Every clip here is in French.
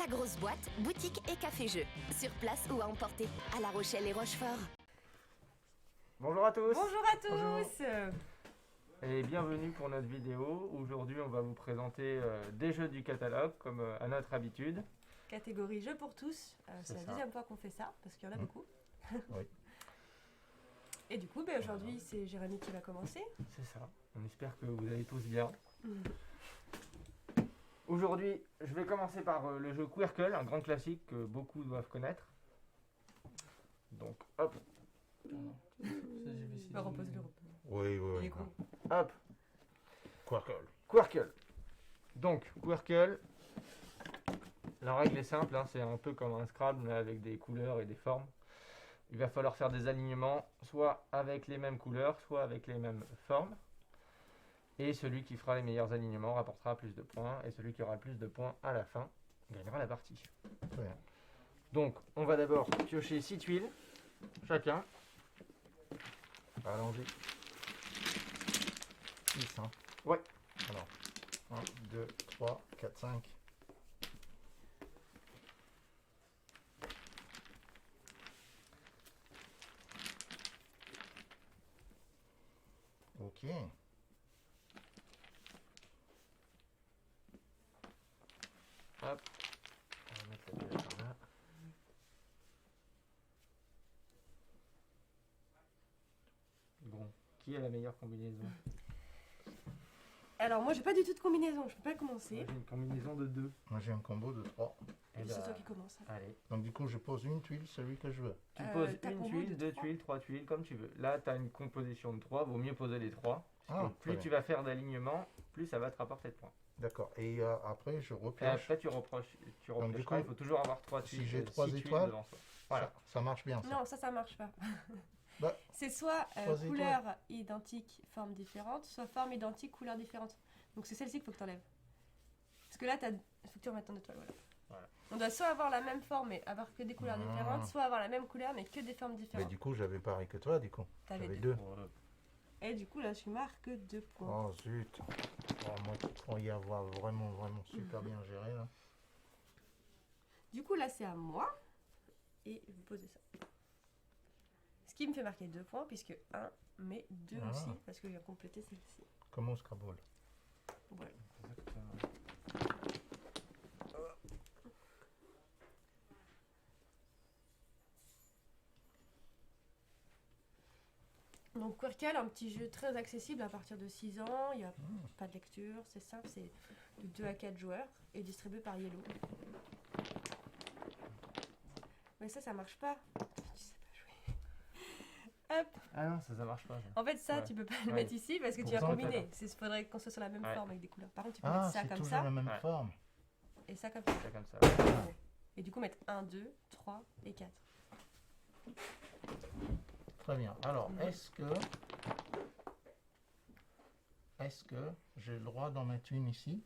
La grosse boîte, boutique et café-jeu. Sur place ou à emporter, à La Rochelle et Rochefort. Bonjour à tous. Bonjour à tous. Et bienvenue pour notre vidéo. Aujourd'hui, on va vous présenter des jeux du catalogue, comme à notre habitude. Catégorie jeux pour tous. C'est la deuxième fois qu'on fait ça, parce qu'il y en a beaucoup. Oui. Et du coup, aujourd'hui, c'est Jérémy qui va commencer. C'est ça. On espère que vous allez tous bien. Aujourd'hui, je vais commencer par le jeu Quirkle, un grand classique que beaucoup doivent connaître. Donc, hop. Repose-le. Oui. Il est gros. Hop. Quirkle. Quirkle. Donc, Quirkle, la règle est simple, hein, c'est un peu comme un Scrabble, mais avec des couleurs et des formes. Il va falloir faire des alignements, soit avec les mêmes couleurs, soit avec les mêmes formes. Et celui qui fera les meilleurs alignements rapportera plus de points, et celui qui aura le plus de points à la fin gagnera la partie. Très bien. Donc, on va d'abord piocher 6 tuiles, chacun. Allons-y. 6, hein. Ouais. Alors, 1, 2, 3, 4, 5. Ok. Hop. On va mettre la tuile par là. Bon, qui a la meilleure combinaison? Alors, moi, j'ai pas du tout de combinaison. Je peux pas commencer. Moi, j'ai une combinaison de 2. Moi j'ai un combo de 3. Et C'est toi qui commence. Allez. Donc du coup je pose une tuile, celui que je veux. Tu poses t'as une combo tuile, de 2 trois. tuiles, 3 tuiles, comme tu veux. Là, tu as une composition de 3, vaut mieux poser les 3. Ah, Plus très tu bien. vas faire d'alignement, plus ça va te rapporter de points. D'accord. Et après je Et repioche. après, tu reproches Donc, du coup, il faut toujours avoir 3 si tuiles. j'ai 6 trois tuiles étoiles, devant soi. Voilà. Ça marche bien ça. Non, ça marche pas. Bah, C'est soit trois étoiles. couleur identique, forme différente, soit forme identique, couleur différente. Donc c'est celle-ci qu'il faut que tu enlèves. Parce que là, il faut que tu remettes ton étoile. Voilà. On doit soit avoir la même forme mais avoir que des couleurs Ah. différentes, soit avoir la même couleur mais que des formes Mais différentes. du coup j'avais pareil que toi du coup. T'avais J'avais deux. 2. Et du coup, là, tu marques 2 points. Oh zut. Oh, moi qui croyais avoir vraiment super bien géré là. Du coup, là, c'est à moi. Et je vais poser ça. Ce qui me fait marquer 2 points, puisque 1, mais 2 Ah. aussi, parce que j'ai complété celle-ci. Comme au Scrabble. Voilà. Donc Quirkle, un petit jeu très accessible à partir de 6 ans, il n'y a pas de lecture, c'est simple, c'est de 2 à 4 joueurs et distribué par Yellow. Mais ça marche pas. Tu sais pas jouer. Hop. Ah non, ça marche pas. Ça. En fait, ça, Ouais. tu peux pas le Ouais. mettre ici parce que tu vas Pourtant, combiner. Il faudrait qu'on soit sur la même Ouais. forme avec des couleurs. Par contre, tu peux Ah, mettre ça c'est comme toujours ça la même Ouais. forme. et ça comme ça. C'est comme ça. Et du coup, mettre 1, 2, 3 et 4. Très bien. Alors, est-ce que j'ai le droit d'en mettre une ici?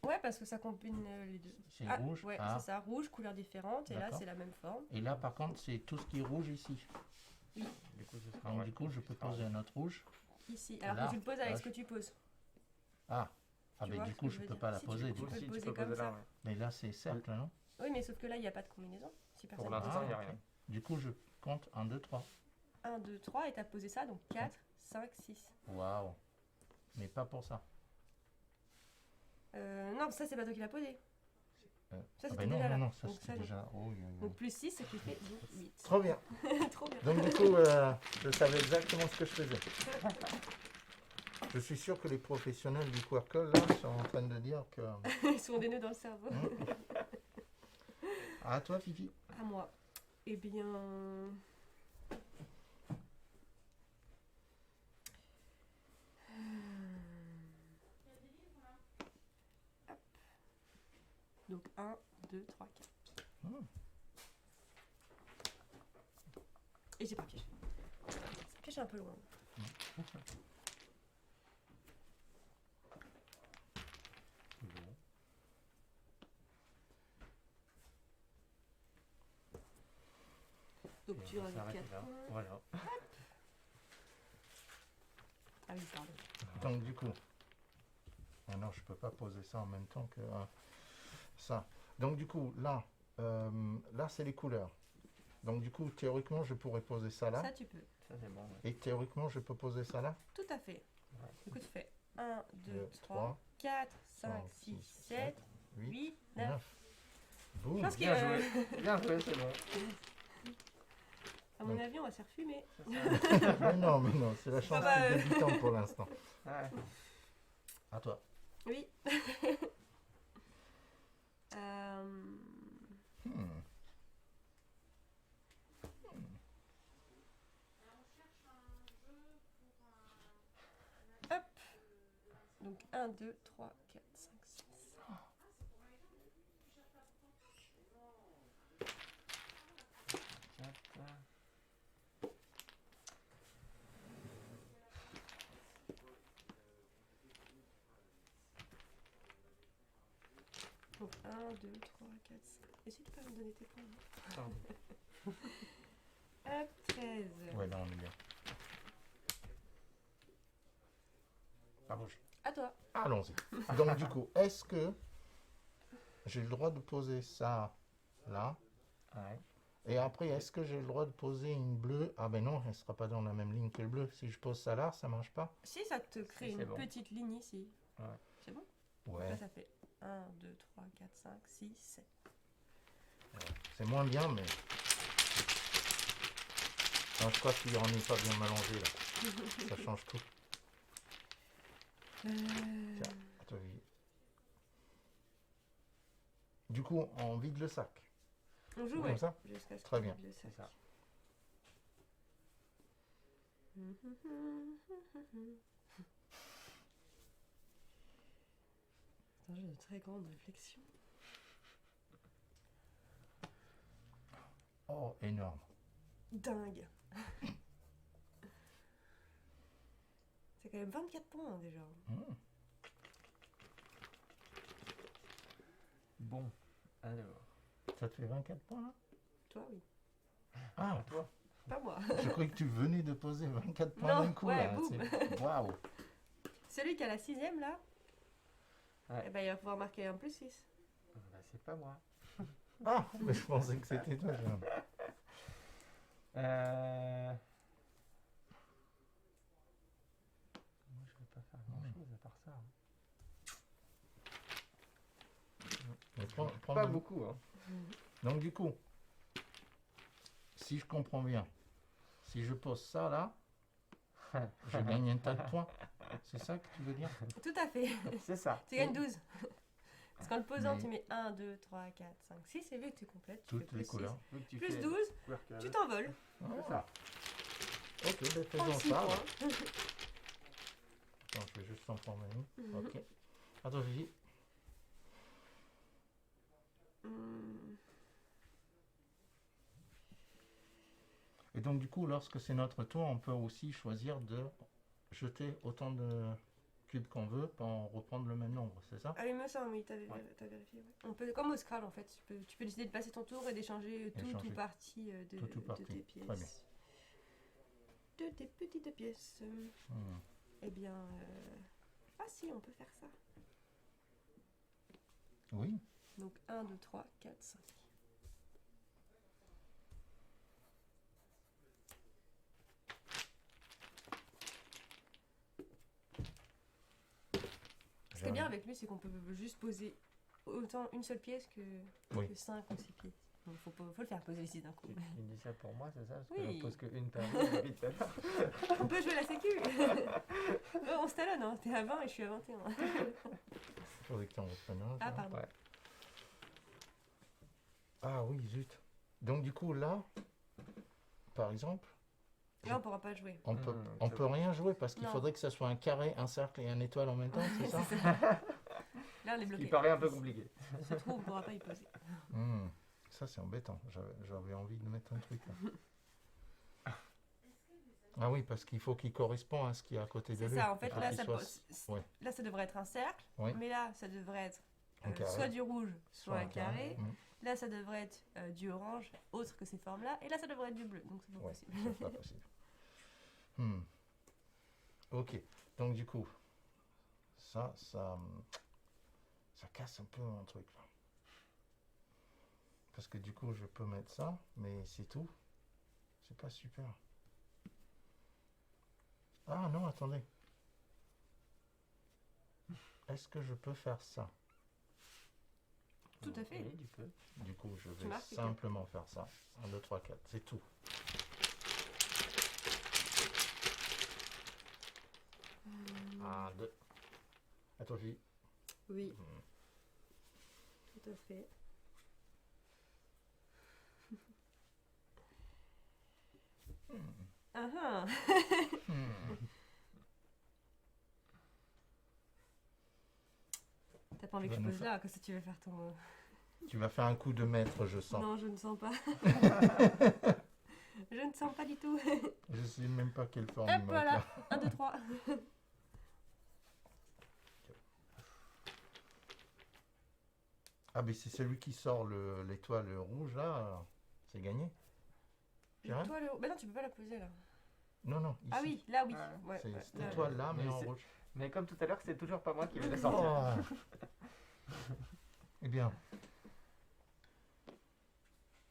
Ouais, parce que ça combine les deux. C'est rouge. Ouais, Ah. c'est ça, rouge, couleur différente. Et là, D'accord. c'est la même forme. Et là, par contre, c'est tout ce qui est rouge ici. Du coup, ce sera, Donc, ouais, du coup, je ce peux sera- poser un autre rouge. Ici. Alors Là, que tu le poses avec là, ce que tu poses. Ah, Tu mais vois du ce coup, que je je veux peux dire. pas la Si, poser. tu Du peux coup. le Si, tu poser peux comme poser ça. là, ouais. Mais là, c'est cercle, non? Oui, mais sauf que là, il n'y a pas de combinaison. Si personne Pour l'instant, il n'y a ok. rien. Du coup, je compte 1, 2, 3. 1, 2, 3 et tu as posé ça, donc 4, 5, 6. Waouh. Mais pas pour ça. Non, ça, c'est pas toi qui l'as posé. Ça, c'était ben non, déjà là. non, ça Donc, c'était ça, déjà. Oh, oui, oui. Donc plus 6, ce qui fait 8. Trop bien. Trop bien. Donc, du coup, je savais exactement ce que je faisais. Je suis sûr que les professionnels du Quirkle là sont en train de dire que. Ils sont des nœuds dans le cerveau. À toi, Fifi. À moi. Eh bien... Hop. Donc 1, 2, 3, 4. Hmm. Et j'ai pas piégé. Ça piège un peu loin. Bon. Donc Et tu on va rajoutes s'arrêter 4 là. points. Voilà. Ah oui, pardon. ça. Donc du coup, là, là c'est les couleurs. Donc du coup, théoriquement, je pourrais poser ça là. Ça, tu peux. Ça, c'est bon. Ouais. Et théoriquement, je peux poser ça là. Tout à fait. Ouais. Du coup, tu fais 1, 2, Deux, 3, trois, 4, 5, 5, 6, 6, 7, 8, 8, 9. 9. Je Boum. pense qu'il Bien joué. Bien joué, c'est bon. À mon Donc. avis, on va se faire fumer. C'est ça. mais non, c'est la chance bah, des débutants pour l'instant. Ouais. À toi. Oui. Euh, Hmm. Hop. Donc 1, 2, 3, 4, 5, 6. Donc 1, 2, 3, 4, 5. Et si tu peux me donner tes points, Pardon. Hop, 13. Ouais, là on est bien. Pas rouge. À toi. Allons-y. Donc du coup, est-ce que j'ai le droit de poser ça là? Ouais. Et après, est-ce que j'ai le droit de poser une bleue? Ah ben non, elle ne sera pas dans la même ligne que le bleu. Si je pose ça là, ça marche pas? Si ça te crée Si, c'est une bon. petite ligne ici. Ouais. C'est bon? Ouais, Là, ça fait 1, 2, 3, 4, 5, 6, 7. c'est moins bien, mais... Non, je crois qu'il en est pas bien mélangé là. Ça change tout. Tiens, à toi, Vivi. Du coup, on vide le sac. On joue, Comme ouais. ça? Jusqu'à ce Très qu'on bien. vide le sac. C'est ça. Attends, j'ai une très grande réflexion. Oh, énorme. Dingue. C'est quand même 24 points déjà. Mmh. Bon. Alors. Ça te fait 24 points là? Toi, oui. Ah, Toi. Pas moi. je croyais que tu venais de poser 24 points Non, d'un coup ouais, là. boum. C'est- Waouh. Celui qui a la 6ème là, Ouais. eh ben, il va pouvoir marquer un plus 6. Bah, c'est pas moi. Ah, mais je pensais que c'était toi. Jeanne. Moi, je vais pas faire grand-chose à part ça. Mais prends Pas de- beaucoup, hein. Donc du coup, si je comprends bien, si je pose ça là, je gagne un tas de points. C'est ça que tu veux dire? Tout à fait. C'est ça. Tu gagnes 12. Parce qu'en le posant, Mais- tu mets 1, 2, 3, 4, 5, 6. Et vu que tu complètes, tu fais Toutes les plus 6. couleurs. Vu que tu Plus fais 12, Quirkel. tu t'envoles. C'est ça. Ok, ben faisons 36 ça. points. Attends, je vais juste en former une. Ok. Attends, Vivi. Hmm. Et donc du coup, lorsque c'est notre tour, on peut aussi choisir de jeter autant de cubes qu'on veut pour reprendre le même nombre, c'est ça? Ah, il me semble, oui, t'as Ouais. vérifié. Ouais. On peut, comme au Scrabble en fait, tu peux décider de passer ton tour et d'échanger tout Échanger. ou partie de, Tout ou de partie. tes pièces. Très bien. De tes petites pièces. Hmm. Eh bien, ah si, on peut faire ça. Oui. Donc 1, 2, 3, 4, 5. Ce qui est bien avec lui, c'est qu'on peut juste poser autant une seule pièce que, Oui. que 5 ou 6 pièces. Donc faut le faire poser ici d'un coup. Tu dis ça pour moi, c'est ça? Parce que Oui. j'en pose qu'une par jour, vite, alors. On peut jouer la sécu. On se talonne, hein. T'es à 20 et je suis à 21. Il faudrait que tu en reprennes un. Ah, ça. pardon. Ouais. Ah oui, zut. Donc du coup, là, par exemple, Là, on pourra pas jouer. on peut, Hmm, on c'est peut rien jouer parce qu'il Non. faudrait que ça soit un carré, un cercle et un étoile en même temps, c'est ça? Là, on est Il bloqué. paraît un peu compliqué. Ce trou, on pourra pas y poser. Hmm. Ça, c'est embêtant. J'avais envie de mettre un truc là. Ah oui, parce qu'il faut qu'il correspond à ce qui est à côté de C'est lui. ça, en fait, Il faut là qu'il ça, soit- ouais. là, ça devrait être un cercle. Oui. Mais là, ça devrait être Un carré. soit du rouge, soit un carré. Hmm. Là, ça devrait être du orange, autre que ces formes-là. Et là, ça devrait être du bleu. Donc, c'est pas Ouais, possible. c'est pas possible. Hmm. Ok, donc du coup, ça casse un peu mon truc là. Parce que du coup, je peux mettre ça, mais c'est tout. C'est pas super. Ah non, attendez. Est-ce que je peux faire ça? Tout à fait. Oui, tu peux. Du coup, je vais marques, simplement faire ça. 1, 2, 3, 4. C'est tout. Un, deux. À toi, fille. Oui. Tout à fait. Ah ah. T'as pas envie que Tu je vas nous pose là, comme ça tu vas faire ton... Tu vas faire un coup de maître, je sens. Non, je ne sens pas. Je ne sens pas du tout. Je sais même pas quelle forme Hop, il voilà. manque. 1, 2, 3. Ah, mais c'est celui qui sort l'étoile rouge, là. C'est gagné. J'ai rien. Toi, le... Bah non, tu peux pas la poser là. Non, non, ici. Ah oui, là oui. Ah, Ouais, C'est ouais, cette là, étoile-là, mais Mais en c'est- rouge. Mais comme tout à l'heure, c'est toujours pas moi qui vais la sortir. Oh. Eh bien,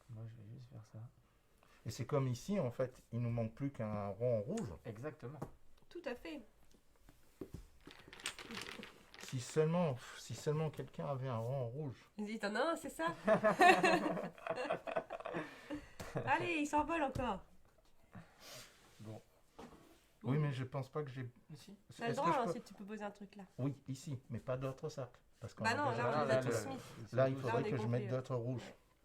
Moi, je vais juste faire ça. et c'est comme ici, en fait, il nous manque plus qu'un rond rouge. Exactement. Tout à fait. Si seulement quelqu'un avait un rond rouge. Il dit, t'en as un, c'est ça. Allez, il s'envole encore. Bon. Oui, mais je pense pas que j'ai. Ici. T'as le Est-ce que droit, je hein, peux- si tu peux poser un truc là. Oui, ici, mais pas d'autres cercles. Parce qu'on Bah a non, déjà- là, on Ah, les a là, tous le- mis. Là, il c'est- Là, on faudrait est que je compris, mette là. d'autres rouges.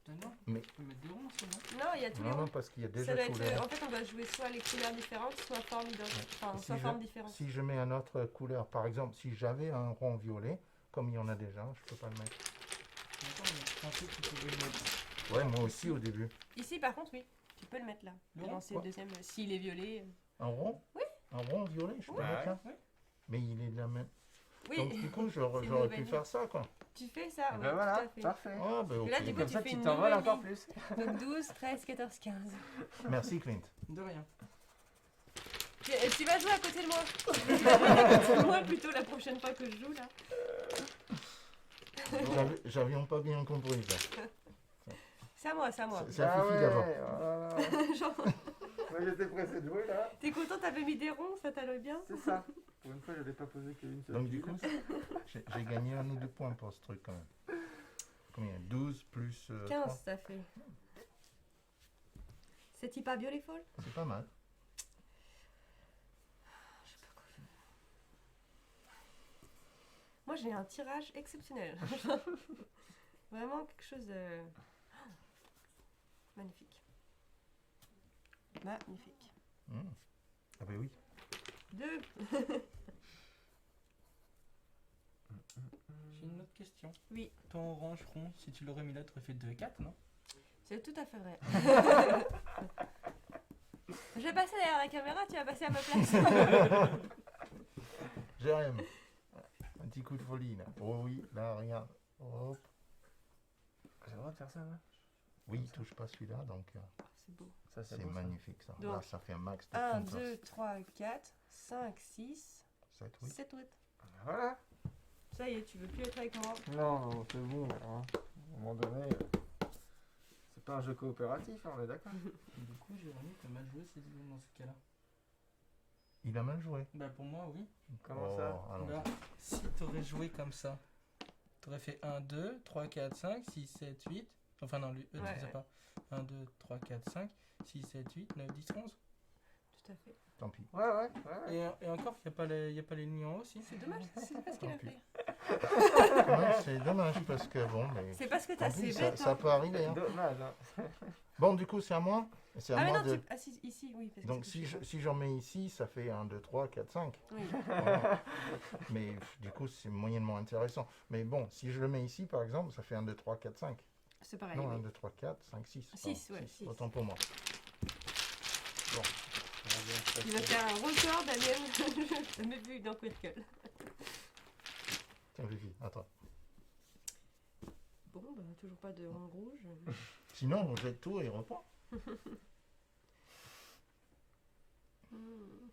Non, Mais- tu peux mettre des ronds, c'est bon. Non, il y a tous les Non, non, ronds. parce qu'il y a Ça déjà doit tous être... les En ronds. fait, on doit jouer soit les couleurs différentes, soit formes identiques. Enfin, Si soit je- formes différentes. Si je mets une autre couleur, par exemple, si j'avais un rond violet, comme il y en a déjà, je peux pas le mettre. Attends, mais je pensais que tu pouvais le mettre. Ouais, moi aussi au début. Ici, par contre, oui. Tu peux le mettre là. Le Et rond, lancer le quoi deuxième. S'il est violet. Un rond? Oui. Un rond violet, je peux Ouais. mettre là. Oui. Mais il est de la même. Oui, Donc du coup, C'est j'aurais pu nouvelle faire ça, quoi. tu fais ça. Eh Oui, ben tout voilà, à fait. parfait. Ah, ben ok. là, du coup, Comme tu ça, fais tu une t'envoles nouvelle encore ligne. plus. Donc 12, 13, 14, 15. Merci, Clint. De rien. Tu vas jouer à côté de moi. Tu vas jouer à côté de moi plutôt la prochaine fois que je joue là. J'avions pas bien compris ça. C'est à moi, c'est à moi. C'est à Fifi d'abord. Genre, Moi, j'étais pressé de jouer là. t'es content, t'avais mis des ronds, ça t'allait bien. C'est ça. Pour une fois, je n'ai pas posé qu'une seule. Donc du coup, j'ai gagné 1 ou 2 points pour ce truc quand même. Combien? 12 plus 15, 3. ça fait. C'est hyper violet folle. C'est pas mal. Moi, j'ai un tirage exceptionnel. Vraiment quelque chose de magnifique. Magnifique. Ah ben oui. 2. J'ai une autre question. Oui. Ton orange rond, si tu l'aurais mis là, tu aurais fait 2 et 4, non? C'est tout à fait vrai. Je vais passer derrière la caméra, tu vas passer à ma place. Jérém. Un petit coup de folie là. Oh oui, là regarde. Hop. J'ai le droit de faire ça, là. Oui, touche pas celui-là, donc C'est beau. Ça, c'est beau, ça. magnifique ça. Donc, Là, ça fait un max de 1, contraste. 2, 3, 4, 5, 6, 7, oui. 7, 8. Voilà. Ça y est, tu veux plus être avec moi. Non, c'est bon. Hein. À un moment donné, c'est pas un jeu coopératif, hein, on est d'accord. Du coup, Jérémy, t'as mal joué dans ce cas-là. Il a mal joué. Bah, pour moi, oui. Comment Oh, ça allons-y. Bah, si t'aurais joué comme ça, t'aurais fait 1, 2, 3, 4, 5, 6, 7, 8. Enfin, non, lui, tu Ouais, sais ouais. pas. 1, 2, 3, 4, 5, 6, 7, 8, 9, 10, 11. Tout à fait. Tant pis. Ouais, ouais, ouais. Et encore, il n'y a pas les lignes en haut aussi. C'est dommage, c'est pas ce qu'il a Tant pis. fait. Ouais, c'est dommage parce que bon, mais. C'est parce que Tant t'as pis, assez ça, bête. ça peut arriver. Hein. Dommage, hein. Bon, du coup, c'est à moi. C'est à Ah mais moi non, de. ah si, ici, oui. Parce que Donc si j'en mets ici, ça fait 1, 2, 3, 4, 5. Oui. Voilà. Mais du coup, c'est moyennement intéressant. Mais bon, si je le mets ici, par exemple, ça fait 1, 2, 3, 4, 5. C'est pareil. Non, 1, oui. 2, 3, 4, 5, 6. 6, ouais, 6. Autant pour moi. Il va faire un record, Damien. Jamais vu dans Quirkle. Tiens, Vivi, attends. Bon, bah, toujours pas de rond rouge. Sinon, on jette tout et reprend. Hmm.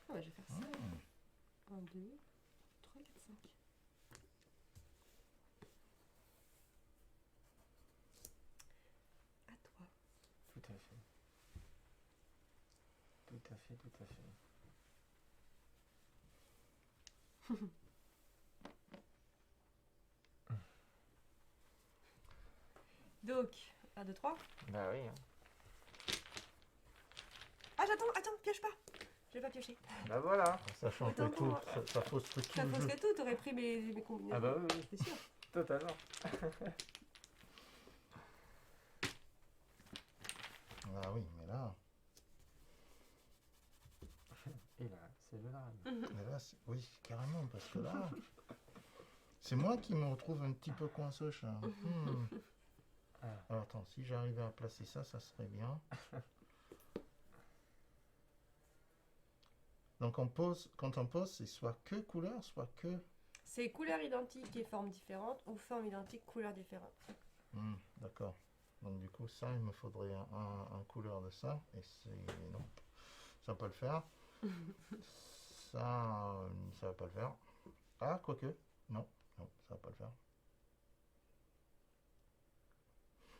Ah bah, je vais faire ça. 1, 2, 3, 4, 5. fait, tout à fait. Donc, 1, 2, 3. Bah oui. Hein. Ah, attends, pioche pas. Je vais pas piocher. Bah voilà. Ça change Autant tout, pour moi. ça frustre tout Ça le jeu. frustre tout, t'aurais pris mes combinaisons. Ah bah oui, oui. C'est sûr. Totalement. Ah oui, mais là, Et là, c'est le drame. mais là oui, carrément, parce que là, c'est moi qui me retrouve un petit peu coinceux. Ah. Alors attends, si j'arrivais à placer ça, ça serait bien. Donc quand on pose, c'est soit que couleur, soit que... C'est couleur identique et forme différente ou forme identique, couleur différente. D'accord. Donc du coup, ça, il me faudrait un couleur de ça. Et c'est... Non, ça va pas le faire. Ça va pas le faire. Ah, quoique. Non, ça va pas le faire.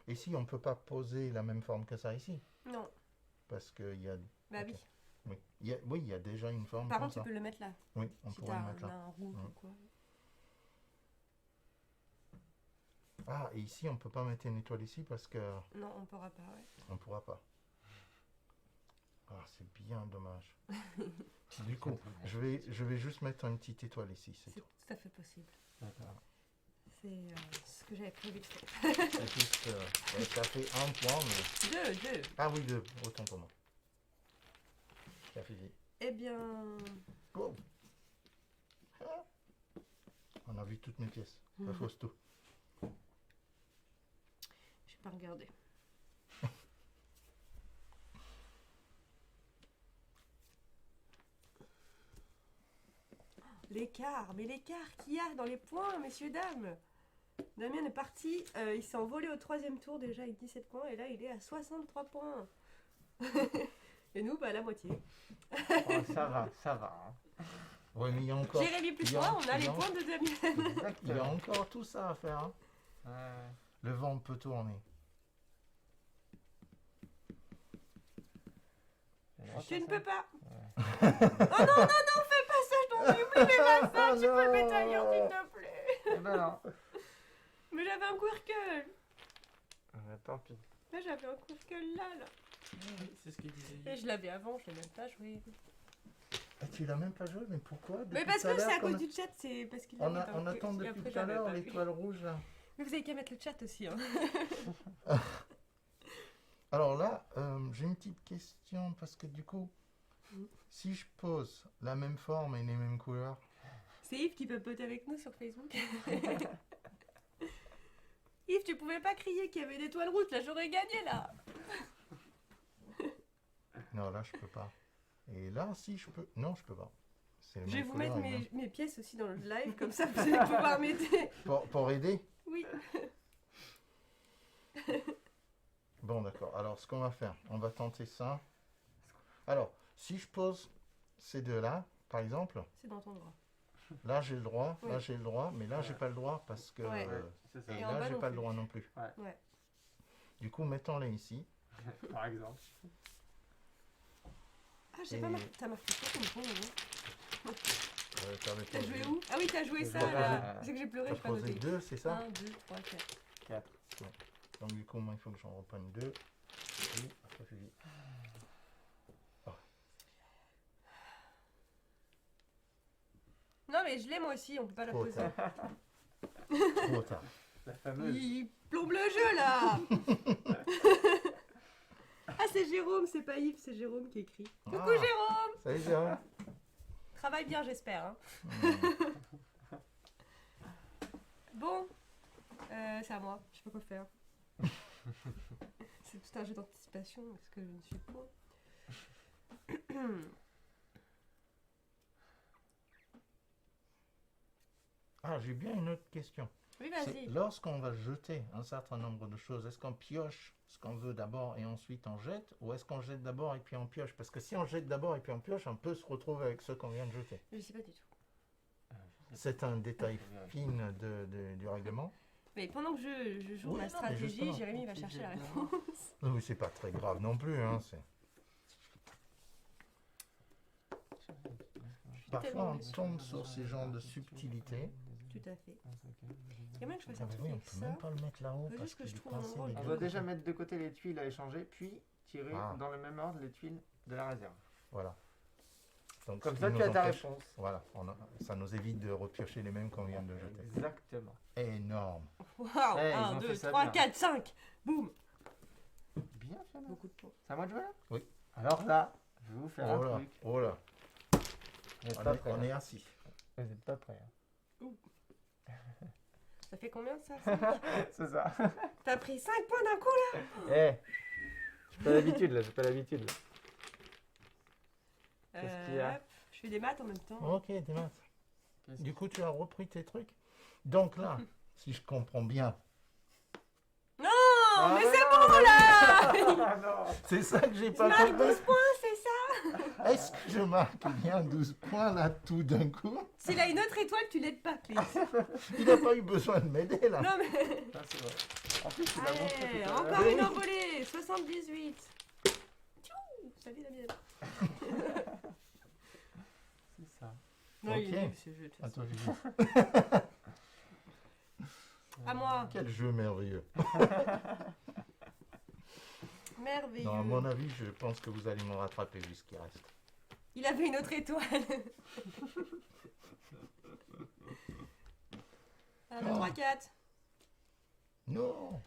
Et si on peut pas poser la même forme que ça ici? Non. Parce qu'il y a... Bah Ok. oui. Oui, il y a déjà une forme Par comme contre, tu ça. peux le mettre là. Oui, on Si pourrait t'as le mettre là. un rouge ou quoi. Ah, et ici, on peut pas mettre une étoile ici parce que Non, on pourra pas, ouais. on pourra pas. Ah, c'est bien dommage. Du coup, je vais juste mettre une petite étoile ici, c'est C'est tout. tout à fait possible. D'accord. C'est ce que j'avais prévu de faire. C'est juste, ouais, ça fait un point, mais... Deux. Ah oui, deux, autant pour moi. Ça fait vite. Eh bien, Oh. Ah. On a vu toutes mes pièces. Ça fausse tout. je vais pas regarder. L'écart, mais l'écart qu'il y a dans les points, messieurs, dames. Damien est parti, il s'est envolé au 3e tour déjà avec 17 points et là il est à 63 points. Et nous, bah à la moitié. Oh, ça va. Hein. Ouais, mais il y a encore... Jérémy plus il y a- moi, on a il y les a- points de Damien. Il y a Exactement. encore tout ça à faire. Hein. Ouais. Le vent peut tourner. Tu ne peux pas. Ouais. Oh non, fais pas ça, je t'en prie, fais pas ça, tu peux le mettre ailleurs, s'il te plaît. Eh ben non. Mais j'avais un quirkle. Tant pis. Là, j'avais un quirkle là. C'est ce qu'il disait. Et je l'avais avant, je l'ai même pas joué. Ah, tu l'as même pas joué, mais pourquoi? Mais Depuis parce tout à que c'est l'heure à cause qu'on du chat, c'est parce qu'il On, l'avait dans on le attend truc. Et depuis après, tout à j'avais l'heure pas vu. l'étoile rouge là. Mais vous avez qu'à mettre le chat aussi. Hein. Alors là, j'ai une petite question parce que du coup, si je pose la même forme et les mêmes couleurs, C'est Yves qui peut poter avec nous sur Facebook. Yves, tu pouvais pas crier qu'il y avait une étoile rouge, là j'aurais gagné là. non là je peux pas. Et là si je peux, non je peux pas. C'est les Je vais mêmes vous couleurs, mettre les mêmes- mes pièces aussi dans le live, comme ça vous allez pouvoir m'aider. pour aider. Oui. Bon d'accord. Alors ce qu'on va faire, on va tenter ça. Alors si je pose ces deux là, par exemple, C'est dans ton droit. là j'ai le droit, là Oui. j'ai le droit, mais là j'ai pas le droit parce que Ouais. C'est ça. et Et en là bas j'ai non pas le plus. droit non plus. Ouais. Du coup mettons-les ici. Par exemple. Ah, j'ai Et- pas marqué. T'as marqué quoi comme point, hein T'avais T'as posé- joué où? Ah oui, t'as joué ça J'ai là. posé- C'est que j'ai pleuré, T'as j'ai pas posé noté. deux, c'est ça? 1, 2, 3, 4. 4. Donc du coup, moi, il faut que j'en reprenne deux. Et après, je dis... Non, mais je l'ai moi aussi, on peut pas la Trop poser. tard. Trop tard. La fameuse. Il plombe le jeu là. Ah, c'est Jérôme, c'est pas Yves, c'est Jérôme qui écrit. Coucou Ah. Jérôme. Salut, Jérôme. Travaille bien, j'espère. Hein. Bon, c'est à moi, je sais pas quoi faire. C'est tout un jeu d'anticipation, parce que je ne suis pas. Ah, j'ai bien une autre question. Oui, C'est vas-y. lorsqu'on va jeter un certain nombre de choses, est-ce qu'on pioche ce qu'on veut d'abord et ensuite on jette, ou est-ce qu'on jette d'abord et puis on pioche? Parce que si on jette d'abord et puis on pioche, on peut se retrouver avec ce qu'on vient de jeter. Je sais pas du tout. C'est un détail fin du règlement. Mais pendant que je joue Oui, ma non, mais stratégie, justement. Jérémy va chercher la réponse. Oui, c'est pas très grave non plus. Hein, c'est... Parfois, tellement on bien. tombe sur ces genres de subtilités. Tout à fait. Il y a moyen que je fasse Ah un bah truc oui, on avec peut ça. même pas le mettre là-haut Faut parce juste que qu'il je est trouve un coincé endroit où des le On deux doit mettre. déjà côtés. mettre de côté les tuiles à échanger, puis tirer Ah. dans le même ordre les tuiles de la réserve. Voilà. Donc, Comme ce ça, qui tu nous as ta empêche- réponse. Voilà, ça nous évite de repiocher les mêmes qu'on vient de jeter. Exactement. Énorme. Waouh, Eh, ils 1, ont 2, fait ça 3, bien. 4, 5. Boum. Bien, Fiona. Beaucoup de points. C'est à moi de jouer là? Oui. Alors là, je vais vous faire Oh un là, truc. oh là. Vous n'êtes pas prêts, On est hein. assis. Vous n'êtes pas prêts. hein. Ça fait combien ça? C'est ça. T'as pris 5 points d'un coup là? Eh, j'ai pas l'habitude là, j'ai pas l'habitude là. Qu'est-ce qu'il y a? Hop, je fais des maths en même temps. Ok, des maths. Qu'est-ce Du coup, tu as repris tes trucs. Donc là, si je comprends bien, Non, Ah, mais ouais, c'est non, bon mais- là. Ah non. c'est ça que j'ai Tu pas marques compris. 12 points, c'est ça? Est-ce que je marque bien 12 points là tout d'un coup? S'il a une autre étoile, tu l'aides pas, Clé. Il n'a pas eu besoin de m'aider là. Non mais... Ah, c'est vrai. En plus, tu l'as montré Allez, tout à l'heure. encore une envolée. 78. Tchou, salut la mienne. C'est ça. Non, il Ok. est nul ce jeu. de toute façon. Attends, Vivi. À moi. Quel jeu merveilleux. Merveilleux. Non, à mon avis, je pense que vous allez me rattraper vu ce qui reste. Il avait une autre étoile. 1, 2, 3, 4. Non.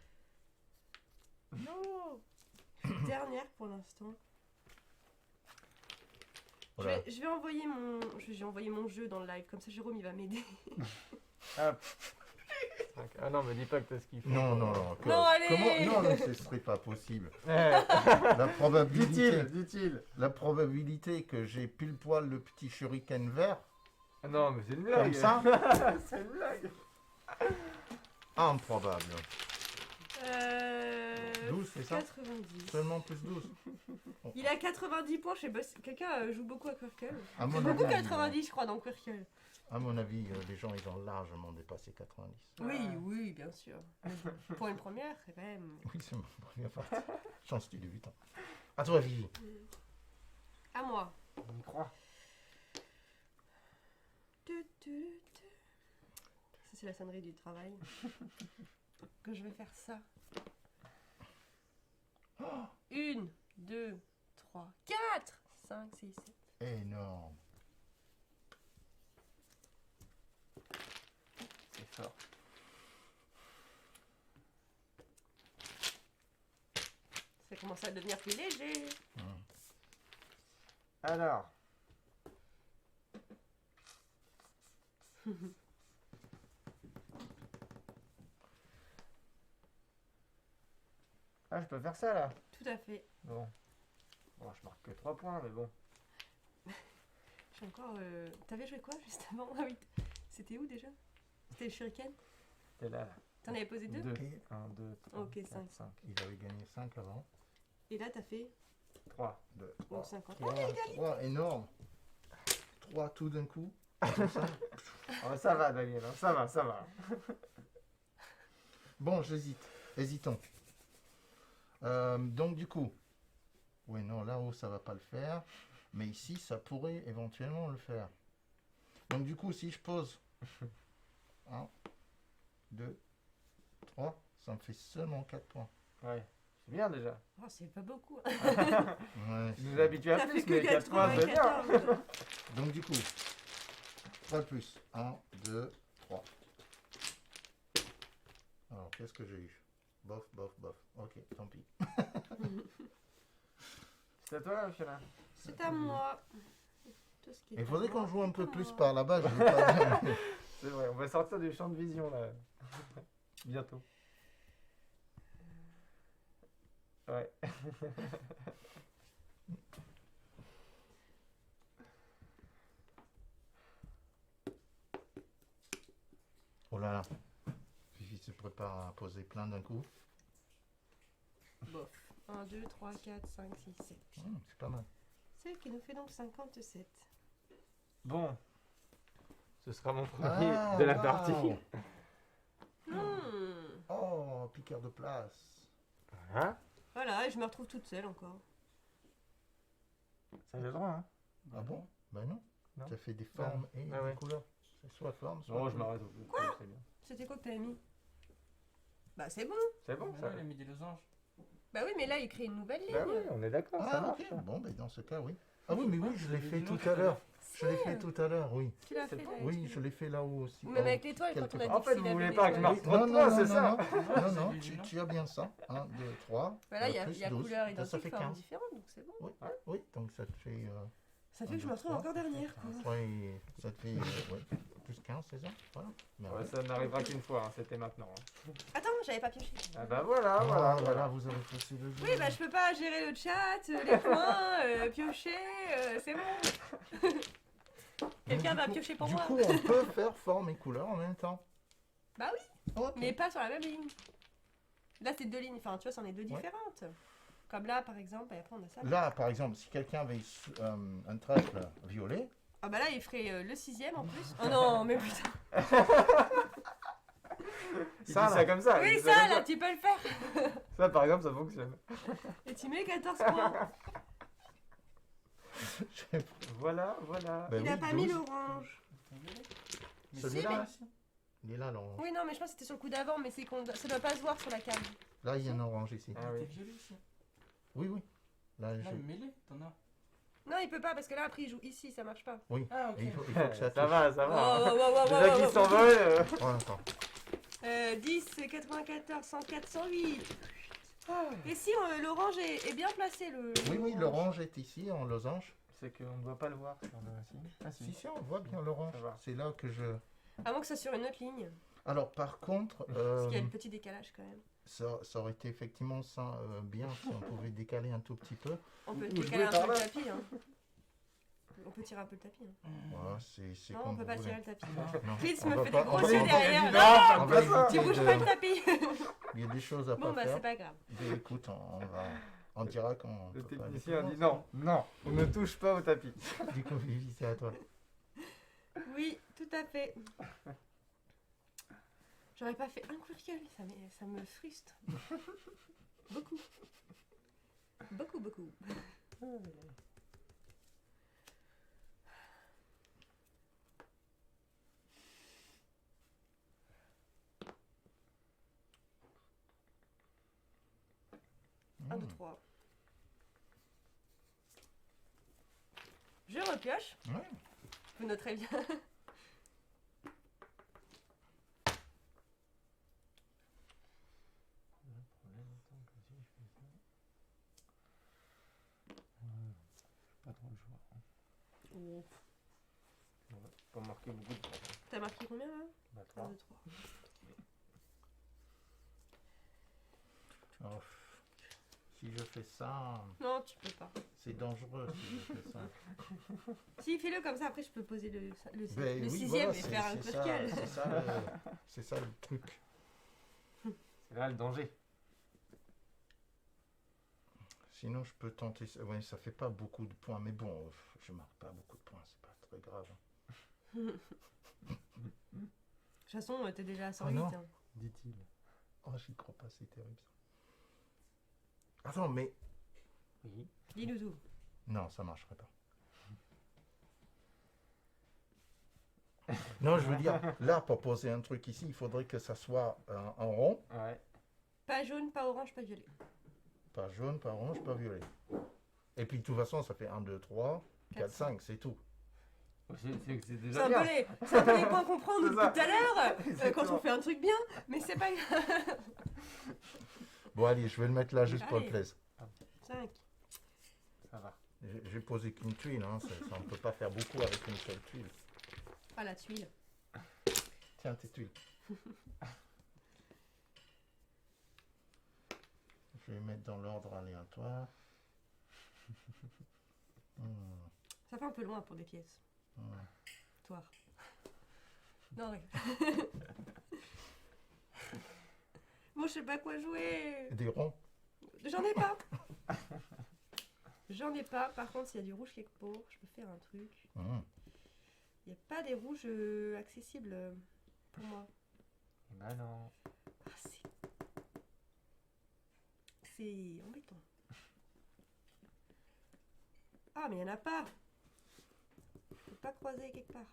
Non. Dernière pour l'instant. Voilà. Je vais envoyer j'ai envoyé mon jeu dans le live, comme ça Jérôme il va m'aider. Hop. Ah non, me dis pas que t'as ce qu'il faut. Non, non, non. Non, allez. Non, non, ce serait pas possible. Eh, La probabilité, dit-il. la probabilité que j'ai pile poil le petit shuriken vert, Ah non, mais c'est une blague. comme ça, C'est une blague. improbable. 12, c'est ça 90. Seulement plus 12. Il a 90 points, je sais pas si quelqu'un joue beaucoup à Quirkle. À C'est mon beaucoup avis, 90 je crois dans Quirkle. à mon avis, les gens, ils ont largement dépassé 90. Oui, oui, bien sûr. Mais bon, pour une première, c'est quand même... Oui, c'est ma première partie. Chance du débutant. À toi, Vivi. À moi. On y croit. Ça c'est la sonnerie du travail. Que je vais faire ça. 1, 2, 3, 4, 5, 6, 7. Énorme. C'est fort. Ça commence à devenir plus léger. Alors. Ah, je peux faire ça là. Tout à fait. Bon. Bon, je marque que 3 points, mais bon. J'ai encore... T'avais joué quoi juste avant? Ah oui. C'était où déjà? C'était le shuriken? T'es là, là. T'en avais posé 2? 2. Et 1, 2, 3, Ok, 4, cinq. 5. il avait gagné 5 avant. Et là t'as fait 3. 2, bon, 3. 50. 3, énorme. 3 tout d'un coup. Oh, ça va, Daniel, hein, ça va, ça va. Bon, j'hésite. Hésitons. Donc, du coup. Oui, non, là-haut, ça va pas le faire. Mais ici, ça pourrait éventuellement le faire. Donc, du coup, si je pose 1, 2, 3, ça me fait seulement 4 points. Ouais, c'est bien déjà. Oh, c'est pas beaucoup. Ouais, Je nous habitués à Ça fait plus, que mais 4 points, c'est bien. 94. donc, du coup, 3 plus. 1, 2, 3. Alors, qu'est-ce que j'ai eu? Bof, bof, bof. Ok, tant pis. C'est à toi, Fiona. C'est à moi. Tout ce qui est Il à faudrait moi, qu'on joue un c'est peu à plus moi. par là-bas. Je vais pas dire. C'est vrai, on va sortir du champ de vision là. Bientôt. Ouais. Oh là là. Fifi se prépare à poser plein d'un coup. Bof. 1, 2, 3, 4, 5, 6, 7. C'est pas mal. C'est qui nous fait donc 57. Bon. Ce sera mon premier Ah, de la waouh. partie. Oh, piqueur de place. Voilà. Voilà, et je me retrouve toute seule encore. Ça j'ai le droit, hein. Ah bon? Ben non. Non. Ça fait des formes et Ah ouais. des couleurs. C'est soit forme, soit Non, je couleur. m'arrête au bout. C'est bien. C'était quoi que t'avais mis? Bah c'est bon. C'est bon, Mais ça. non, il a mis des losanges. Bah oui, mais là il crée une nouvelle ligne. Bah oui, on est d'accord, ça Ah, marche. ok. Bon, ben dans ce cas, oui. Ah oui, mais oui, je l'ai fait Dis-nous tout à l'heure. Je l'ai Si, fait tout à l'heure, oui. Tu l'as C'est fait bon. là. Oui, je l'ai fait là-haut aussi. Ou même Oh, avec l'étoile quand on a quelque dit part. En fait, qu'il vous avait voulez des pas que je étoiles. marque trop de points, c'est ça? non, c'est non, du tu, non. tu as bien ça. 1, 2, 3. Bah là il y a, plus il y a 12. couleur Ça identique, fait forme 15. différente, donc c'est bon. Oui, oui, donc ça te fait. Ça fait que je me retrouve encore dernière quoi. Ouais, ça te fait ouais, plus 15, c'est ça? Voilà. Mais Ouais, ça n'arrivera qu'une fois, hein, c'était maintenant. hein. Attends, j'avais pas pioché. Ah bah voilà, Ah, voilà, voilà, vous avez passé le jeu. Oui, bah je peux pas gérer le chat, les points, piocher, c'est bon. Quelqu'un Donc, va du coup- piocher pour du moi. coup, on peut faire forme et couleur en même temps. Bah oui, Ok. mais pas sur la même ligne. Là c'est deux lignes, enfin tu vois, c'en est deux Ouais. différentes. Comme là par exemple, et après on a ça. Là, par exemple, si quelqu'un avait un trèfle violet, Ah bah là il ferait le sixième en plus. Oh non, mais putain. Il Ça, dit ça là. comme ça. il Oui, dit ça comme là, tu peux le faire. Ça, par exemple, ça fonctionne. Et tu mets 14 points. Voilà, voilà. ben Il a oui, pas mis 12. l'orange. Celui-là, Si, il est là, l'orange. Oui, non, mais je pense que c'était sur le coup d'avant, mais c'est qu'on ça doit pas se voir sur la cam. Là, il y a un orange ici. Ah oui. T'es violet aussi. Oui, oui. Là, Là, je... mêlé, t'en as. Non, il peut pas parce que là après il joue ici, ça marche pas. Ah, ok. il faut que ça Ça touche. va, ça Oh, va. oh, oh, oh, Déjà oh, qu'il oh, s'envole. Oh, attends. 10, 94, 104, 108. Et si l'orange est bien placé, le. Oui, oui, l'orange est ici, en losange. C'est qu'on ne doit pas le voir sur le site. Ah Si, si, on voit bien l'orange. Ça va. C'est là que je... À moins que ça soit sur une autre ligne. Alors, par contre, Parce qu'il y a le petit décalage quand même. ça aurait été effectivement ça, bien si on pouvait décaler un tout petit peu. On peut Ou décaler un jouer peu par le là. tapis. Hein. On peut tirer un peu le tapis. Hein. Voilà, c'est Non, comme on peut vous pas voulez. tirer le tapis. Non, Chris on me va fait pas- des on gros va yeux éviter- derrière. Non, Non, on va pas ça. tu éviter bouges de- pas le tapis. Il y a des choses à Bon, pas bah faire. c'est pas grave. Mais écoute, on dira qu'on Le peut pas aller technicien plus dit loin. non, non, on ne touche pas au tapis. Du coup, Vivi, c'est à toi. Oui, tout à fait. J'aurais pas fait un quirkel, ça me frustre. Beaucoup. Beaucoup, beaucoup. Un, deux, trois. Je repioche. Ouais. Vous noterez bien. Pas trop le choix. Oh. Pas marquer beaucoup de points. T'as marqué combien là Bah, 1, 3. 2, 3. Alors, si je fais ça, Non, tu peux pas. c'est dangereux si je fais ça. Si, fais-le comme ça, après je peux poser le Ben oui, sixième voilà, et faire un c'est ça, quirkel. c'est ça le truc. C'est là le danger. Sinon, je peux tenter ça. Ouais, ça fait pas beaucoup de points, mais bon, je marque pas beaucoup de points, c'est pas très grave. De toute façon, t'es déjà à 108. non. Hein. Dit-il. Oh, j'y crois pas, c'est terrible ça. Attends, mais Oui. Dis-nous tout. non, ça marcherait pas. Non, je veux dire, là, pour poser un truc ici, il faudrait que ça soit en rond, Ouais. Pas jaune, pas orange, pas violet. pas jaune, pas orange, pas violet. Et puis, de toute façon, ça fait 1, 2, 3, 4, 5, c'est tout. C'est C'est déjà un, bien. c'est un peu les points qu'on prend nous, C'est depuis ça. tout à l'heure quand Exactement. on fait un truc bien, mais c'est pas grave. Bon, allez, je vais le mettre là juste pour le Allez. plaisir. 5. Ça va. J'ai posé qu'une tuile, hein, on ne peut pas faire beaucoup avec une seule tuile. Ah, la tuile. Tiens, tes tuiles. Je vais mettre dans l'ordre aléatoire. Ça fait un peu loin pour des pièces. Toi. Non, regarde. Bon, je sais pas quoi jouer. Des ronds. J'en ai pas. J'en ai pas. Par contre, s'il y a du rouge quelque part, je peux faire un truc. Mmh. Il n'y a pas des rouges accessibles pour moi. Bah non. Ah, c'est embêtant. Ah, mais il n'y en a pas. Faut pas croiser quelque part.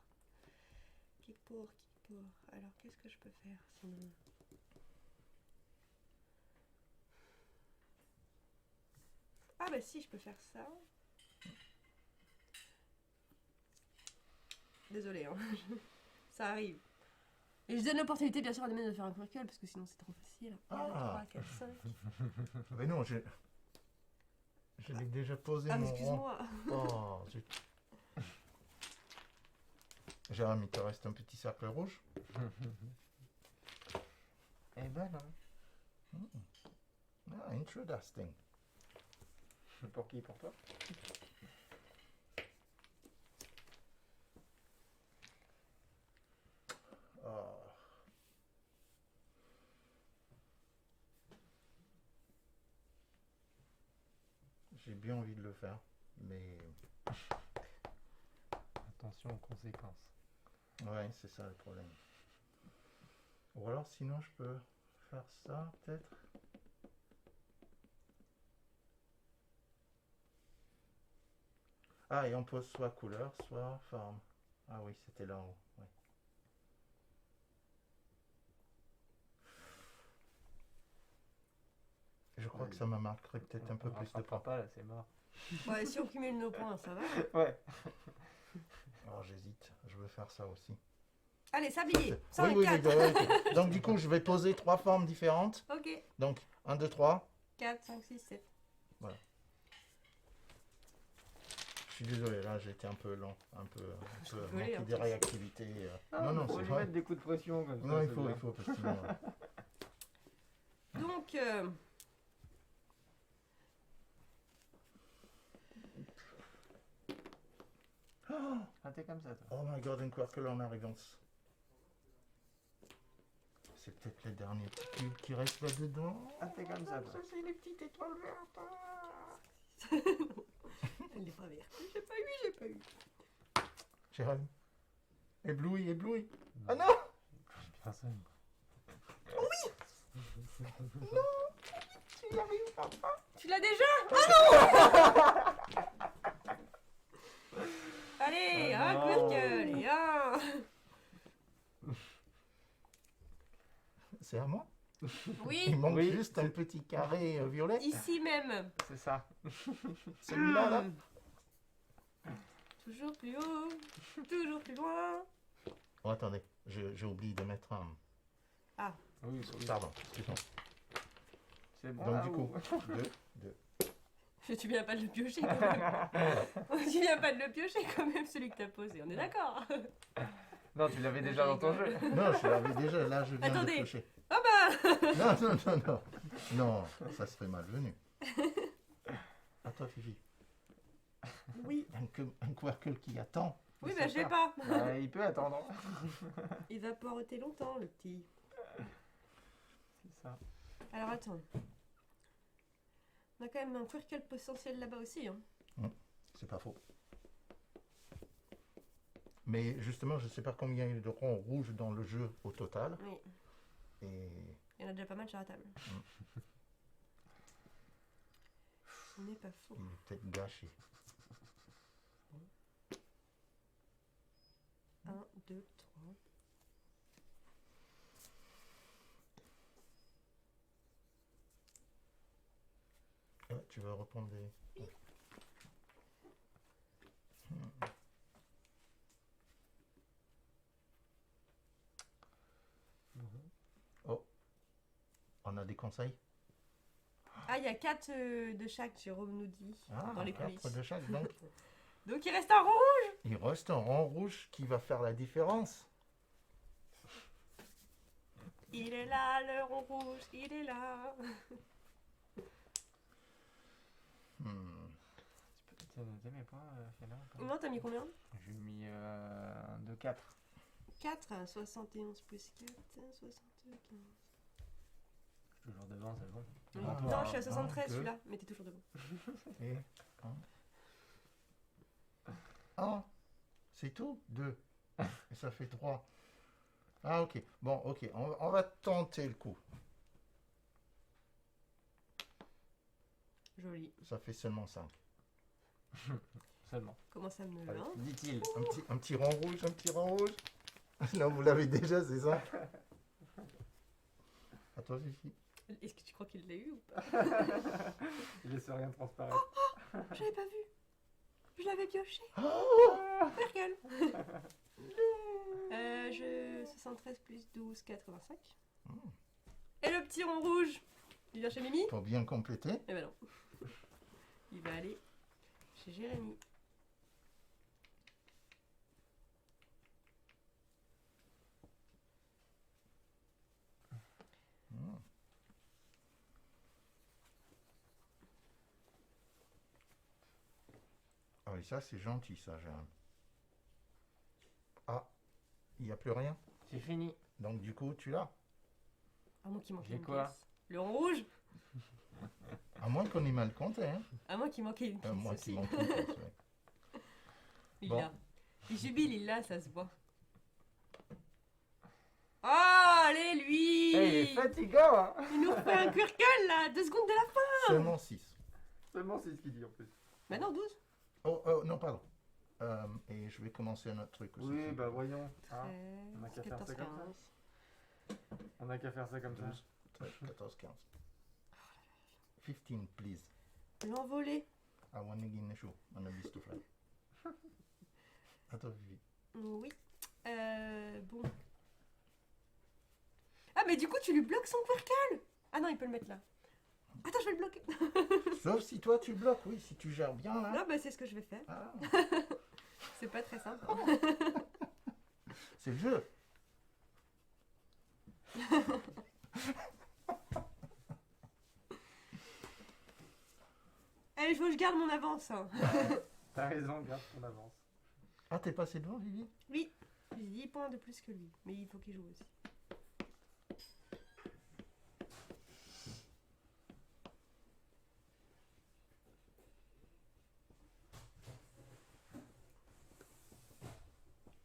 Quelque part. Alors, qu'est-ce que je peux faire sinon? Ah bah si, je peux faire ça. Désolée, hein. Ça arrive. Et je donne l'opportunité bien sûr à Damien de faire un quirkle parce que sinon c'est trop facile. 1, 2, 3, 4, 5. Mais non, je l'ai déjà posé Ah mais mon rond. excuse-moi. Oh, zut. Jérôme, il te reste un petit cercle rouge. Eh ben non. Ah, interesting. Pour qui? Pour toi? Oh. J'ai bien envie de le faire, mais Attention aux conséquences. ouais, c'est ça le problème. Ou alors sinon je peux faire ça peut-être. Ah, et on pose soit couleur, soit forme. Ah oui, c'était là en haut. Ouais. Je crois que ça m'a marqué peut-être un peu plus de points. pas là, c'est mort. Ouais, si on cumule nos points, ça va. Ouais. Alors j'hésite, je veux faire ça aussi. Allez, sablier. Oui, 104. oui, ok. Donc du coup, je vais poser 3 formes différentes. Ok. Donc 1, 2, 3. 4, 5, 6, 7. Je suis désolé, là j'ai été un peu lent, un peu rigolais, manqué en des plus. réactivités. Non, c'est faut lui vrai. mettre des coups de pression comme ça. Non, il c'est faut, bien. parce que sinon, Donc, Ah, t'es comme ça, toi. Oh my god, une quirkle en arrivance. C'est peut-être les derniers petits cubes qui restent là-dedans. Ah, t'es comme ça, toi. Ça, c'est les petites étoiles vertes. elle n'est pas verte. J'ai pas eu. Jérôme. Ébloui, ébloui. Ah non! Personne. Tu y arrives, papa. Tu l'as déjà? Ah non. Allez, Ah un non. quirkle et un. C'est à moi? Oui, Il manque Oui. juste un petit carré violet. ici même. C'est ça. Celui-là, là. Toujours plus haut, toujours plus loin. Oh, attendez, j'ai oublié de mettre un... Oui, Pardon, excuse-moi. c'est bon. Donc là, du ou- coup, 2. Tu viens pas de le piocher quand même. Tu viens pas de le piocher quand même, celui que t'as posé. On est d'accord? Non, tu l'avais déjà dans ton jeu. Non, je l'avais déjà, là je viens Attendez. de cocher. Oh bah. Non, non, non, non. Non, ça serait malvenu. À toi, Fifi. Oui. Un quirkle qui attend. Oui, Il bah sait je l'ai pas. Il peut attendre. Il va pas arrêter longtemps, le petit. C'est ça. Alors attends. On a quand même un quirkle potentiel là-bas aussi. Hein. C'est pas faux. Mais justement, je sais pas combien il y a de ronds rouges dans le jeu au total. Oui. Et Il y en a déjà pas mal sur la table. Ce n'est pas faux. il est peut-être gâché. 1, 2, 3. Tu veux reprendre des... Oh, on a des conseils? Ah, il y a 4 de chaque, Jérôme nous dit, dans les 4 coulisses. de chaque, donc. Donc il reste un rond. Il reste un rond rouge qui va faire la différence. Il est là, le rond rouge, il est là. Tu peux noter mes points, Fiona, ou pas Non, t'as mis combien? J'ai mis un de 4. 4, 71 plus 4, 75. Je suis toujours devant, c'est bon. Oui. Ah, Non, je suis à un, 73 deux. celui-là, mais t'es toujours devant. Et 1. C'est tout? 2. Et ça fait 3. Ah, ok. Bon, ok. On va tenter le coup. Joli. Ça fait seulement 5. Seulement. Comment ça me Allez, hein dit-il. Un petit rang rouge, un petit rang rouge. Non, vous l'avez déjà, c'est ça? À toi, Fifi. Est-ce que tu crois qu'il l'a eu ou pas? Il laisse rien transparaître. J'avais pas vu. Je l'avais pioché. Oh Querkel. 73 plus 12, 85. Et le petit rond rouge, il vient chez Mimi? Pour bien compléter. Eh ben non. Il va aller chez Jérémy. Ah oui, ça, c'est gentil, ça, Jérôme. Ah, il n'y a plus rien. C'est fini. Donc, du coup, tu l'as. À moins qu'il manquait J'ai une quoi? pièce. Le rond rouge? À moins qu'on ait mal compté, hein. À moins qu'il manquait une pièce Moi aussi. qui manque une pièce, ouais. Il Bon. l'a. Il jubile, il l'a, ça se voit. Oh, allez, lui Eh, il est fatigant, hein. Il nous refait un quirkel, là 2 secondes de la fin. Seulement 6. Seulement c'est ce qu'il dit en plus. Bah non, 12. Oh, non, pardon. Et je vais commencer un autre truc aussi. Oui, bah voyons. Hein. 13, on a qu'à faire ça 14, comme ça. 15. On a qu'à faire ça comme ça. 12, 13, 14, 15. 15, please. L'envolée. I want to get show. On a visto frère. À toi, Vivi. Oui. Bon. Ah, mais du coup, tu lui bloques son quirkel. Ah non, il peut le mettre là. Attends, je vais le bloquer. Sauf si toi, tu bloques, oui, si tu gères bien, là. Non, bah c'est ce que je vais faire. Ah, C'est pas très simple. c'est le jeu. Allez, il faut que je garde mon avance. Hein. T'as raison, garde ton avance. Ah, t'es passé devant, Vivi? Oui, j'ai 10 points de plus que lui. Mais il faut qu'il joue aussi.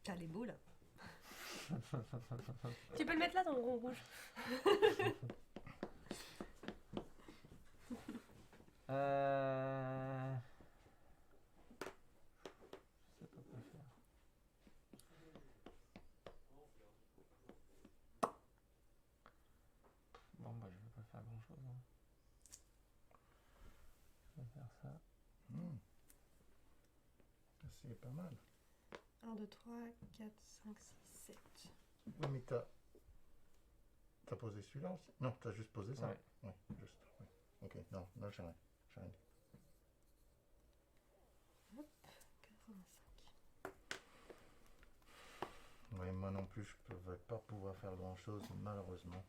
T'as les boules. Tu peux le mettre là dans le rond rouge. Je sais pas quoi faire. Bon bah je vais pas faire grand chose. Hein. Je vais faire ça. C'est pas mal. 1, 2, 3, 4, 5, 6, 7. Oui, mais t'as posé celui-là aussi? Non, t'as juste posé ça? Ouais. Oui, juste. Ouais. Ok, non, là, j'ai rien. J'ai rien dit. 85. Oui, moi non plus, je ne vais pas pouvoir faire grand-chose, malheureusement.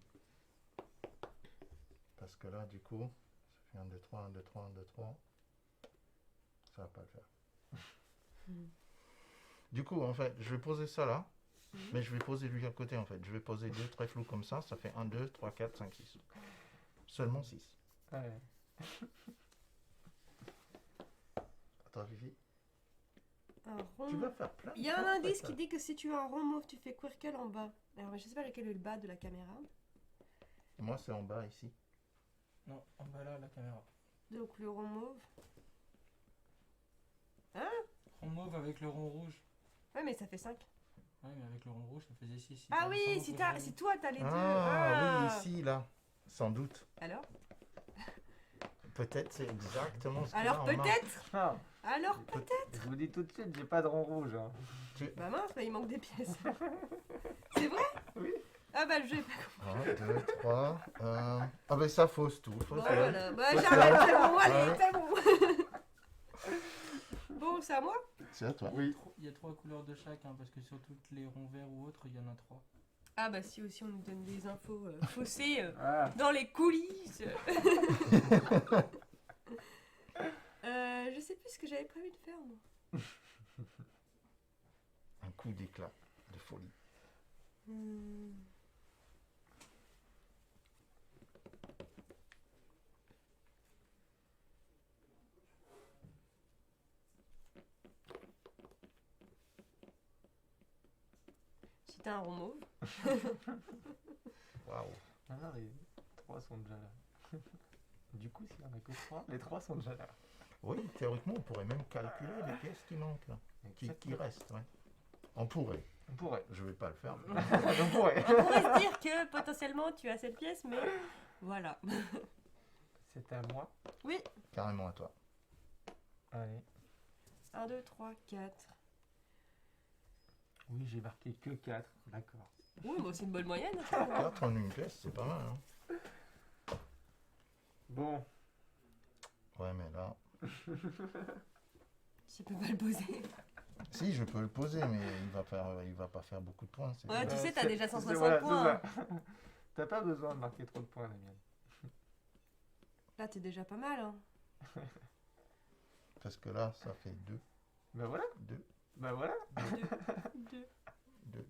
Parce que là, du coup, ça fait 1, 2, 3, 1, 2, 3, 1, 2, 3. Ça va pas le faire. Du coup, en fait, je vais poser ça là. Mais je vais poser lui à côté, en fait. Je vais poser deux très flous comme ça. Ça fait 1, 2, 3, 4, 5, 6. Seulement 6. Ouais. Attends, Vivi. Un rond. Tu vas faire plein. Il y a un indice qui dit que si tu as un rond mauve, tu fais quirkel en bas. Alors, je sais pas lequel est le bas de la caméra. Moi, c'est en bas ici. Non, en bas là, la caméra. Donc, le rond mauve. Rond mauve avec le rond rouge. Ouais, mais ça fait 5. Ouais, mais avec le rond rouge, ça faisait 6. Ah oui, si toi t'as les deux. Ah, oui, ici, là. Sans doute. Alors Peut-être c'est exactement ce qu'il y a Alors en main. peut-être Ah, Alors peut-être je vous dis tout de suite, j'ai pas de rond rouge. Hein. Bah mince, bah, il manque des pièces. C'est vrai Oui. Ah bah le jeu est pas 1, 2, 3. Ah, ben ça fausse tout. Bon, Fausse voilà. Bah j'arrête, c'est bon, allez, Ouais. c'est bon. Bon, c'est à moi. C'est à toi. Oui. Il y a 3 couleurs de chaque, hein, parce que sur toutes les ronds verts ou autres, il y en a 3. Ah bah si aussi on nous donne des infos faussées Ah, dans les coulisses. Je sais plus ce que j'avais prévu de faire moi. Un coup d'éclat de folie. Si t'as un rond mauve. Waouh. alors les 3 sont déjà là. Du coup, s'il y en a que 3, les 3 sont déjà là. Oui, théoriquement, on pourrait même calculer les pièces qui manquent, là, qui restent. Ouais. On pourrait. On pourrait. Je vais pas le faire. On pourrait. On pourrait se dire que potentiellement tu as cette pièce, mais voilà. C'est à moi. Oui. Carrément à toi. Allez. 1, 2, 3, 4. Oui, j'ai marqué que 4. D'accord. Oui, bon, c'est une bonne moyenne. 4 en une pièce, c'est pas mal. Hein. Bon. Ouais, mais là... Tu peux pas le poser. Si, je peux le poser, mais il va pas faire beaucoup de points. c'est- Ouais, tu sais, t'as déjà 160 voilà, points. c'est ça. T'as pas besoin de marquer trop de points, Damien. Là, t'es déjà pas mal. Hein. Parce que là, ça fait 2. Bah voilà. 2, Bah voilà. 2, 2, 2,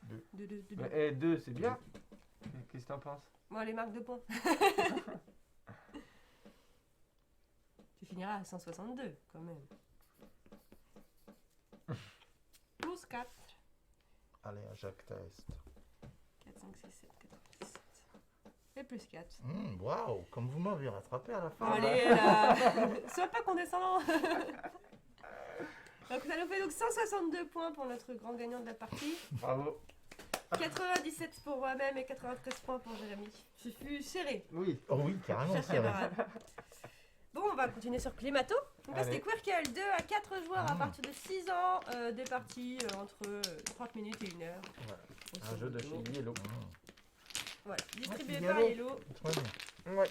2. 2, 2, Bah, 2, c'est bien. Qu'est-ce que t'en penses? Bon, les marques de points. Tu finiras à 162 quand même. Plus 4. Allez, à Jacques Taest. 4, 5, 6, 7, 4, 7. Et plus 4. Waouh, comme vous m'avez rattrapé à la fin. Allez là. Sois pas condescendant. Donc ça nous fait donc 162 points pour notre grand gagnant de la partie. Bravo. 97 pour moi-même et 93 points pour Jérémy. Ce fut serré. Oui. Oh oui, carrément, Cher c'est vrai. camarade. Bon, on va continuer sur Climato. Donc là, Allez. c'était Quirkel, 2 à 4 joueurs à Mmh. partir de 6 ans. Des parties entre 30 minutes et 1 heure. Voilà. Grosso Un jeu de chez modo. Yellow. Voilà, distribué c'est par Yellow. Yellow. Très bien. Ouais.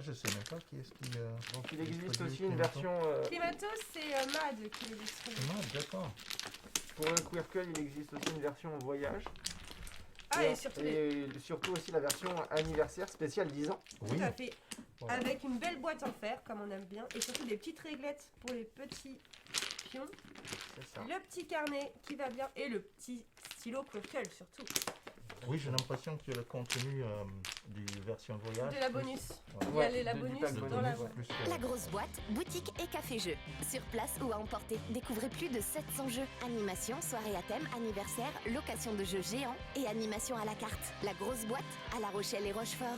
Je sais même pas qui est-ce qui... Donc il existe distribue aussi une Climato. version Climato, c'est Mad qui le distribue. Ah, d'accord. pour le Quirkel, il existe aussi une version voyage. Ah, et surtout, surtout aussi la version anniversaire spéciale 10 ans. Oui, tout à fait. Voilà. Avec une belle boîte en fer, comme on aime bien. Et surtout des petites réglettes pour les petits pions. C'est ça. Le petit carnet qui va bien. Et le petit stylo Quirkel surtout. oui, j'ai l'impression que le contenu des versions voyage... De la plus- bonus. voilà. Il y a la du bonus pack Le dans la bonus, boîte. plus La grosse boîte, boutique et café-jeu. Sur place ou à emporter. Découvrez plus de 700 jeux. Animation, soirée à thème, anniversaire, location de jeux géants et animation à la carte. La grosse boîte à La Rochelle et Rochefort.